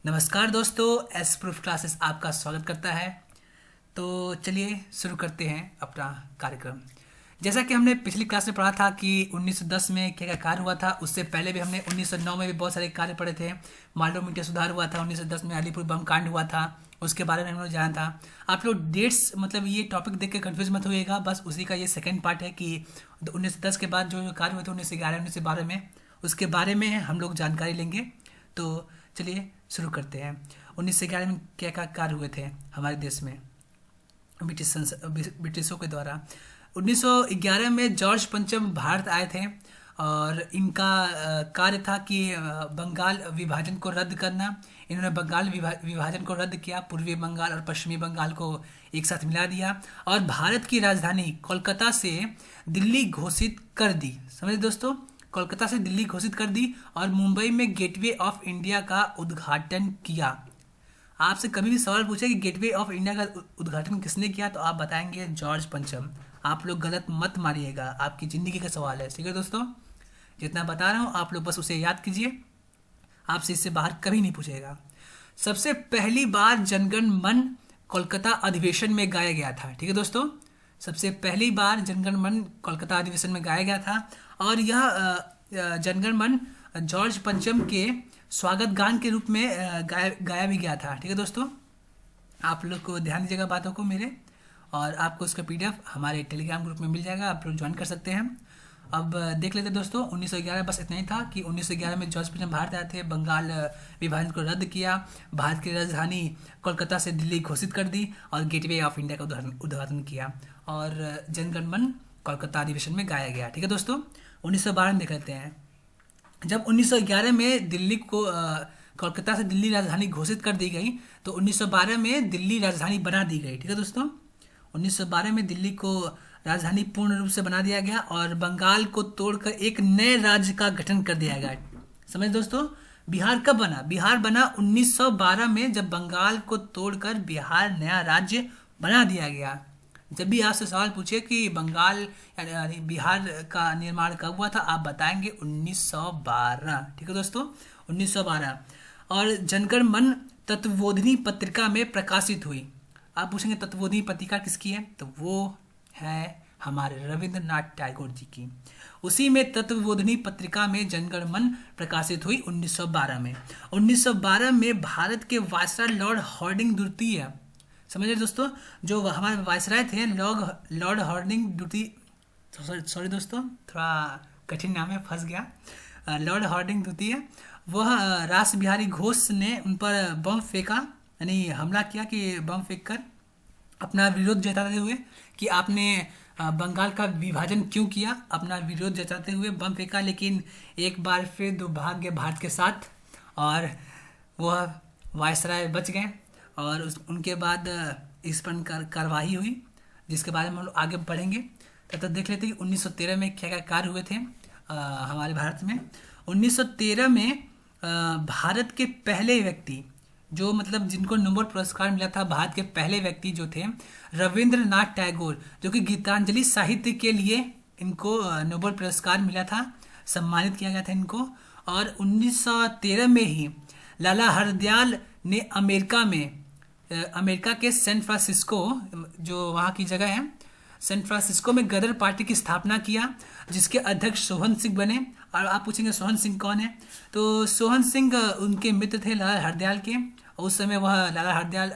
नमस्कार दोस्तों, S proof classes आपका स्वागत करता है। तो चलिए शुरू करते हैं अपना कार्यक्रम। जैसा कि हमने पिछली क्लास में पढ़ा था कि 1910 में क्या क्या कार्य हुआ था। उससे पहले भी हमने 1909 में भी बहुत सारे कार्य पढ़े थे। मांडव मीडिया सुधार हुआ था, 1910 में अलीपुर बम कांड हुआ था, उसके बारे में हम लोग जाना था। आप लोग डेट्स मतलब ये टॉपिक देख के कन्फ्यूज मत होइएगा, बस उसी का ये सेकेंड पार्ट है कि 1910 के बाद जो जो कार्य हुए थे 1911 1912 में, उसके बारे में हम लोग जानकारी लेंगे। तो चलिए शुरू करते हैं। 1911 में क्या क्या कार्य हुए थे हमारे देश में ब्रिटिशों के द्वारा। 1911 में जॉर्ज पंचम भारत आए थे और इनका कार्य था कि बंगाल विभाजन को रद्द करना। इन्होंने बंगाल विभाजन को रद्द किया, पूर्वी बंगाल और पश्चिमी बंगाल को एक साथ मिला दिया और भारत की राजधानी कोलकाता से दिल्ली घोषित कर दी। समझे दोस्तों, कोलकाता से दिल्ली घोषित कर दी और मुंबई में गेटवे ऑफ इंडिया का उद्घाटन किया। आपसे कभी भी सवाल पूछे कि गेटवे ऑफ इंडिया का उद्घाटन किसने किया, तो आप बताएंगे जॉर्ज पंचम। आप लोग गलत मत मारिएगा, आपकी ज़िंदगी का सवाल है। ठीक है दोस्तों, जितना बता रहा हूँ आप लोग बस उसे याद कीजिए, आपसे इससे बाहर कभी नहीं पूछेगा। सबसे पहली बार जनगण मन कोलकाता अधिवेशन में गाया गया था। ठीक है दोस्तों, सबसे पहली बार जनगण मन कोलकाता अधिवेशन में गाया गया था और यह जनगण मन जॉर्ज पंचम के स्वागत गान के रूप में गाया भी गया था। ठीक है दोस्तों, आप लोग को ध्यान दीजिएगा बातों को मेरे, और आपको उसका पीडीएफ हमारे टेलीग्राम ग्रुप में मिल जाएगा, आप लोग ज्वाइन कर सकते हैं। अब देख लेते हैं दोस्तों, 1911 बस इतना ही था कि 1911 में जॉर्ज पंचम भारत आए थे, बंगाल विभाजन को रद्द किया, भारत की राजधानी कोलकाता से दिल्ली घोषित कर दी और गेटवे ऑफ इंडिया का उद्घाटन किया और जनगण मन कोलकाता अधिवेशन में गाया गया। ठीक है दोस्तों, 1912 में देख लेते हैं। जब 1911 में दिल्ली को कोलकाता से दिल्ली राजधानी घोषित कर दी गई, तो 1912 में दिल्ली राजधानी बना दी गई। ठीक है दोस्तों, 1912 में दिल्ली को राजधानी पूर्ण रूप से बना दिया गया और बंगाल को तोड़कर एक नए राज्य का गठन कर दिया गया। समझ दोस्तों, बिहार कब बना? बिहार बना 1912 में, जब बंगाल को तोड़कर बिहार नया राज्य बना दिया गया। जब भी आपसे सवाल पूछे कि बंगाल यानी बिहार का निर्माण कब हुआ था, आप बताएंगे 1912। ठीक है दोस्तों, 1912। और जनगण मन तत्वबोधिनी पत्रिका में प्रकाशित हुई। आप पूछेंगे तत्वबोधिनी पत्रिका किसकी है, तो वो है हमारे रविंद्रनाथ टैगोर जी की। उसी में तत्वबोधिनी पत्रिका में जनगण मन प्रकाशित हुई 1912 में। 1912 में भारत के वायसराय लॉर्ड हार्डिंग द्वितीय, समझ रहे दोस्तों, जो हमारे वायसराय थे लॉर्ड हार्डिंग द्वितीय, सॉरी दोस्तों थोड़ा कठिन नाम है, फंस गया। लॉर्ड हार्डिंग द्वितीय, वह रास बिहारी घोष ने उन पर बम फेंका, यानी हमला किया कि बम फेंक कर अपना विरोध जताते हुए कि आपने बंगाल का विभाजन क्यों किया, अपना विरोध जताते हुए बम फेंका। लेकिन एक बार फिर दुर्भाग्य भारत के साथ और वह वायसराय बच गए और उनके बाद इस पर कार्रवाई हुई, जिसके बारे में हम लोग आगे पढ़ेंगे। तब तक देख लेते हैं कि 1913 में क्या क्या कार्य हुए थे हमारे भारत में। 1913 में भारत के पहले व्यक्ति जो मतलब जिनको नोबेल पुरस्कार मिला था, भारत के पहले व्यक्ति जो थे रविंद्रनाथ टैगोर, जो कि गीतांजलि साहित्य के लिए इनको नोबेल पुरस्कार मिला था, सम्मानित किया गया था इनको। और 1913 में ही लाला हरदयाल ने अमेरिका के सैन फ्रांसिस्को, जो वहाँ की जगह है, सैन फ्रांसिस्को में गदर पार्टी की स्थापना किया, जिसके अध्यक्ष सोहन सिंह बने। और आप पूछेंगे सोहन सिंह कौन है, तो सोहन सिंह उनके मित्र थे लाला हरदयाल के। उस समय वह लाला हरदयाल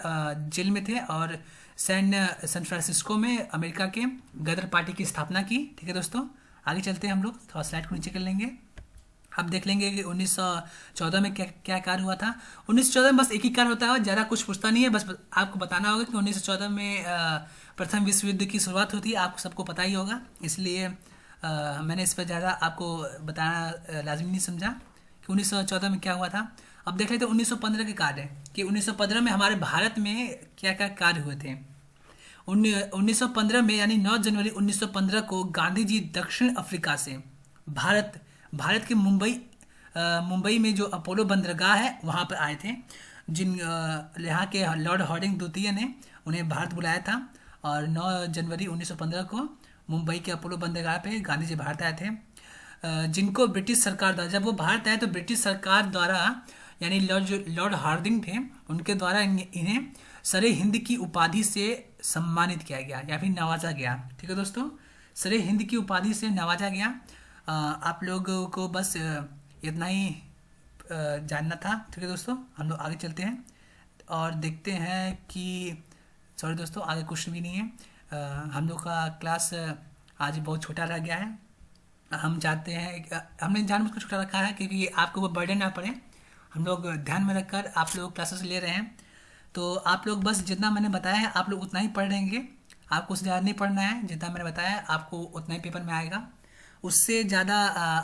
जेल में थे और सैन फ्रांसिस्को में अमेरिका के गदर पार्टी की स्थापना की। ठीक है दोस्तों, आगे चलते हैं, हम लोग थोड़ा स्लाइड को नीचे कर लेंगे। अब देख लेंगे कि 1914 में क्या क्या कार्य हुआ था। 1914 में बस एक ही कार्य होता है, ज़्यादा कुछ पूछता नहीं है, बस आपको बताना होगा कि 1914 में प्रथम विश्व युद्ध की शुरुआत होती है, आपको सबको पता ही होगा, इसलिए मैंने इस पर ज़्यादा आपको बताना लाजमी नहीं समझा कि 1914 में क्या हुआ था। अब देख लेते हैं 1915 के कार्य कि 1915 में हमारे भारत में क्या क्या कार्य हुए थे। 1915 में यानी 9 जनवरी 1915 को गांधी जी दक्षिण अफ्रीका से भारत के मुंबई में जो अपोलो बंदरगाह है वहाँ पर आए थे, जिन यहाँ के लॉर्ड हार्डिंग द्वितीय ने उन्हें भारत बुलाया था। और 9 जनवरी 1915 को मुंबई के अपोलो बंदरगाह पे गांधी जी भारत आए थे, जिनको ब्रिटिश सरकार द्वारा, जब वो भारत आए तो ब्रिटिश सरकार द्वारा यानी लॉर्ड हार्डिंग थे, उनके द्वारा इन्हें सरे हिंद की उपाधि से सम्मानित किया गया या फिर नवाजा गया। ठीक है दोस्तों, सरे हिंद की उपाधि से नवाजा गया। आप लोगों को बस इतना ही जानना था। ठीक है दोस्तों, हम लोग आगे चलते हैं और देखते हैं कि सॉरी दोस्तों, आगे कुछ भी नहीं है। हम लोग का क्लास आज बहुत छोटा रह गया है। हम चाहते हैं, हमने जानबूझ कर छोटा रखा है क्योंकि आपको वो बर्डन ना पड़े। हम लोग ध्यान में रखकर आप लोग क्लासेस ले रहे हैं, तो आप लोग बस जितना मैंने बताया है आप लोग उतना ही पढ़ लेंगे। आपको उससे ज़्यादा नहीं पढ़ना है, जितना मैंने बताया है आपको उतना ही पेपर में आएगा। उससे ज़्यादा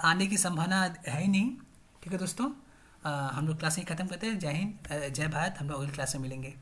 आने की संभावना है ही नहीं। ठीक है दोस्तों, हम लोग क्लास ही ख़त्म करते हैं। जय हिंद, जय भारत। हम लोग अगली क्लास में मिलेंगे।